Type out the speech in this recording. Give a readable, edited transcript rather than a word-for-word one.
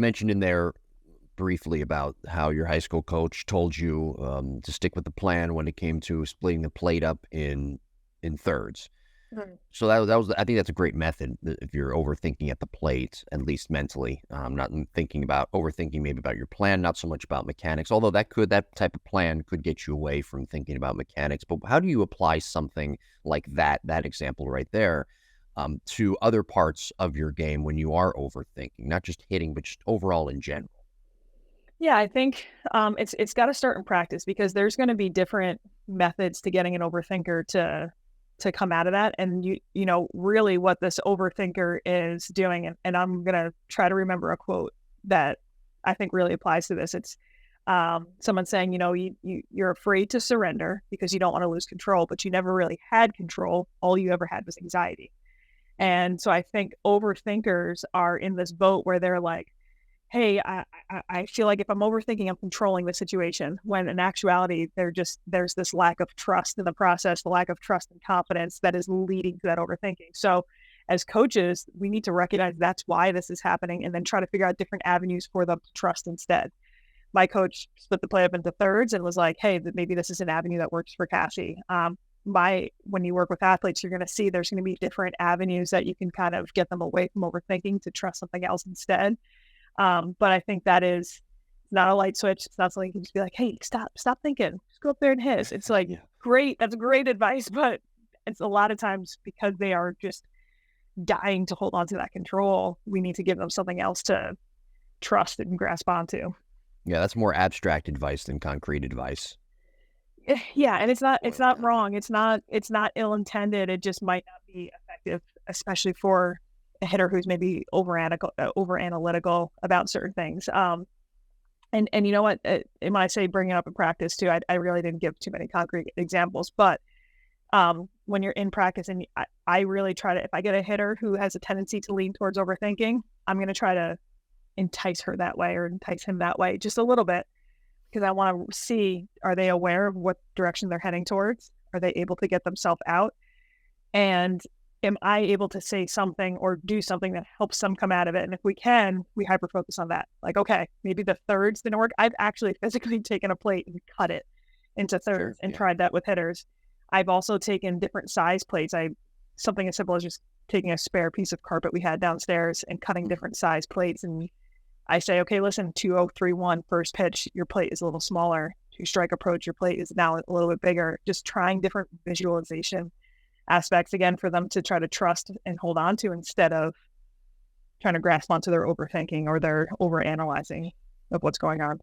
mentioned in there briefly about how your high school coach told you to stick with the plan when it came to splitting the plate up in thirds. Mhm. So that was I think that's a great method if you're overthinking at the plate, at least mentally. Not thinking about overthinking maybe about your plan, not so much about mechanics. Although that type of plan could get you away from thinking about mechanics. But how do you apply something like that example right there, to other parts of your game when you are overthinking, not just hitting, but just overall in general? Yeah, I think, it's gotta start in practice because there's gonna be different methods to getting an overthinker to come out of that, and really what this overthinker is doing, and I'm gonna try to remember a quote that I think really applies to this. It's, someone saying, "You're afraid to surrender because you don't wanna lose control, but you never really had control. All you ever had was anxiety." And so I think overthinkers are in this boat where they're like, "Hey, I feel like if I'm overthinking, I'm controlling the situation," when in actuality, there's this lack of trust in the process, the lack of trust and confidence that is leading to that overthinking. So, as coaches, we need to recognize that's why this is happening and then try to figure out different avenues for them to trust instead. My coach split the play up into thirds and was like, "Hey, maybe this is an avenue that works for Cassie." My When you work with athletes, you're going to see there's going to be different avenues that you can kind of get them away from overthinking to trust something else instead. But I think that is not a light switch. It's not something you can just be like, "Hey, stop thinking. Just go up there and hit." It's like, Yeah. great. That's great advice. But it's a lot of times because they are just dying to hold on to that control. We need to give them something else to trust and grasp onto. Yeah, that's more abstract advice than concrete advice. Yeah. And it's Boil it not down. wrong. It's not ill intended. It just might not be effective, especially for a hitter who's maybe over analytical about certain things. And you know what? And when I say bring it up in practice too, I really didn't give too many concrete examples, but when you're in practice, and I really try to, if I get a hitter who has a tendency to lean towards overthinking, I'm going to try to entice her that way or entice him that way just a little bit because I want to see, are they aware of what direction they're heading towards? Are they able to get themselves out? And am I able to say something or do something that helps them come out of it? And if we can, we hyper focus on that. Like, okay, maybe the thirds didn't work. I've actually physically taken a plate and cut it into Sure. thirds and Yeah. tried that with hitters. I've also taken different size plates. Something as simple as just taking a spare piece of carpet we had downstairs and cutting Mhm. different size plates. And I say, okay, listen, 2031 first pitch, your plate is a little smaller. Two strike approach, your plate is now a little bit bigger. Just trying different visualization aspects again for them to try to trust and hold on to instead of trying to grasp onto their overthinking or their overanalyzing of what's going on.